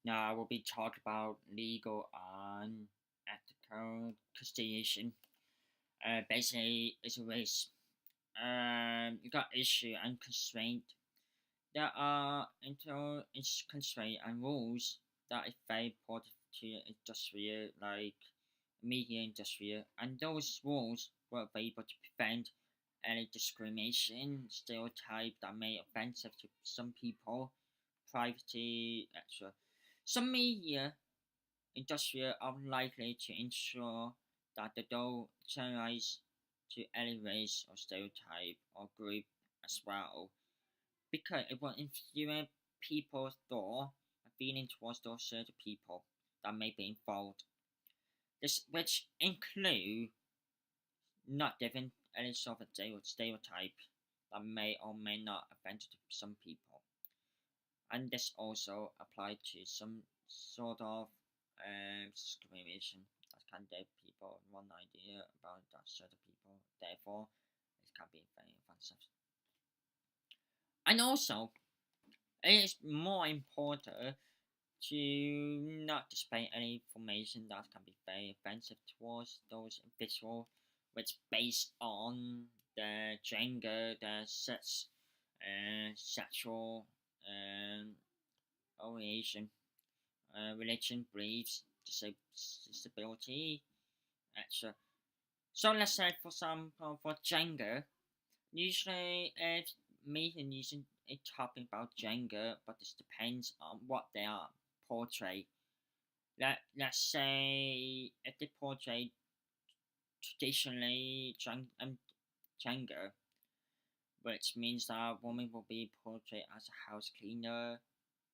Now I will be talking about legal and ethical consideration. Basically, it's a race. You got issue and constraint. There are internal constraint and rules that is very important to industry like media industry, and those rules were able to prevent any discrimination, stereotype that may offensive to some people, privacy, etc. Some media industry are likely to ensure that they don't generalize to any race or stereotype or group as well, because it will influence people's thought and feeling towards those certain people that may be involved. This which include not giving any sort of stereotype that may or may not offend to some people. And this also applied to some sort of discrimination that can give people one idea about that certain people, therefore it can be very offensive. And also, it is more important to not display any information that can be very offensive towards those individuals, which based on their gender, their sex, sexual orientation, religion, beliefs, disability, etc. So let's say, for example, for gender, usually if meeting using a topic about gender, but this depends on what they are portray. Let's say if they portray traditionally gender, which means that women will be portrayed as a house cleaner,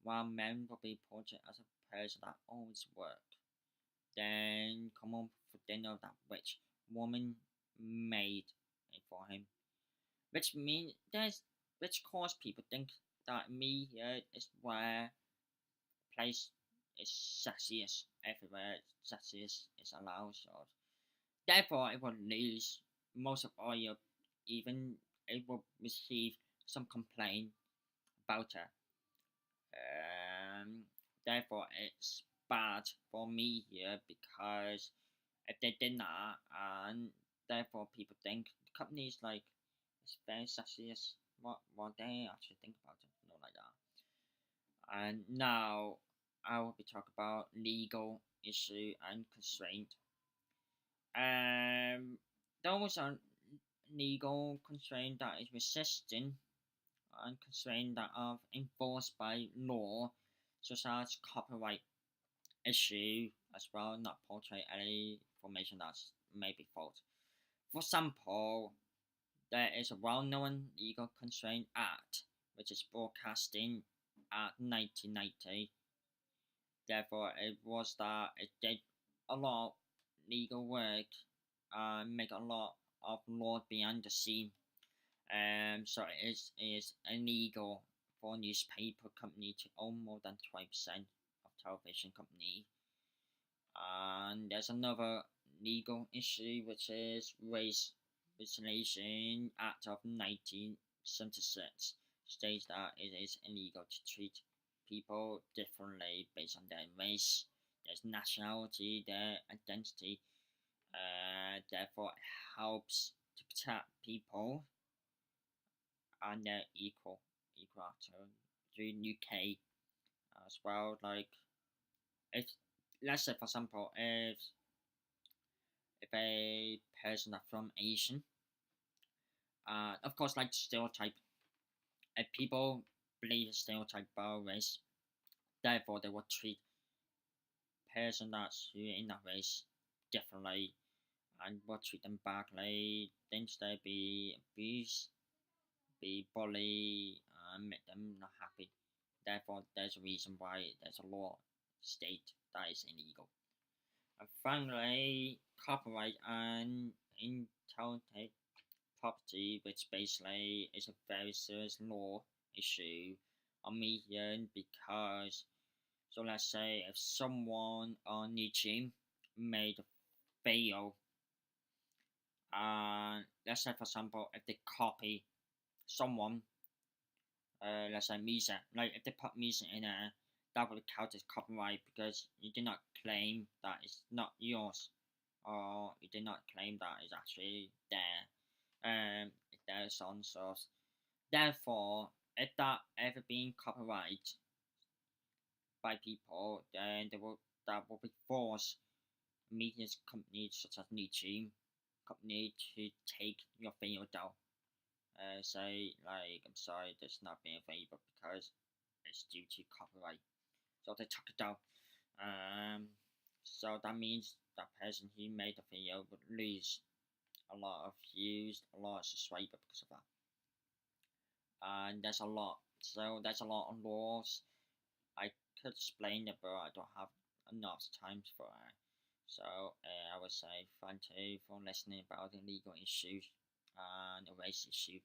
while men will be portrayed as a person that owns work. Then come on for dinner that which woman made it for him, which means there's which cause people think that media is where place is sexiest everywhere. Sexiest is allowed, so therefore it will lose most of all your, even it will receive some complaint about it. Therefore it's bad for me here, because if they did not, and therefore people think the companies like it's very sexiest, what they actually think about it, not like that. And now I will be talking about legal issue and constraint. Um, those are legal constraint that is resisting and constraint that are enforced by law, such as copyright issue as well, not portray any information that may be false. For example, there is a well-known legal constraint act which is Broadcasting Act 1990. Therefore, it was that it did a lot of legal work and make a lot of law behind the scene. So it is illegal for a newspaper company to own more than 20% of television company. And there's another legal issue which is Race Reconciliation Act of 1976, states that it is illegal to treat people differently based on their race, their nationality, their identity. Therefore, it helps to protect people and their equal to UK as well. Like if, let's say for example, if a person are from Asian, of course, like stereotype, if people believe a stereotype about race, therefore they will treat person that's in that race differently, and will treat them back like things they be abused, be bullied, and make them not happy. Therefore, there's a reason why there's a law state that is illegal. And finally, copyright and intellectual property, which basically is a very serious law issue on media, because, so let's say if someone on YouTube made a video, and let's say for example if they copy someone, let's say music, like if they put music in there, that will count as copyright because you did not claim that it's not yours, or you did not claim that it's actually there. It's their own source. Therefore, if that ever been copyrighted by people, then that will be forced media companies such as Nietzsche company to take your video down. Say like I'm sorry, that's not being available because it's due to copyright. So they took it down. Um, so that means that person who made the video would lose a lot of views, a lot of subscribers because of that. And there's a lot. So there's a lot of laws. I could explain it, but I don't have enough time for it. So I would say thank you for listening about the legal issues and the race issue.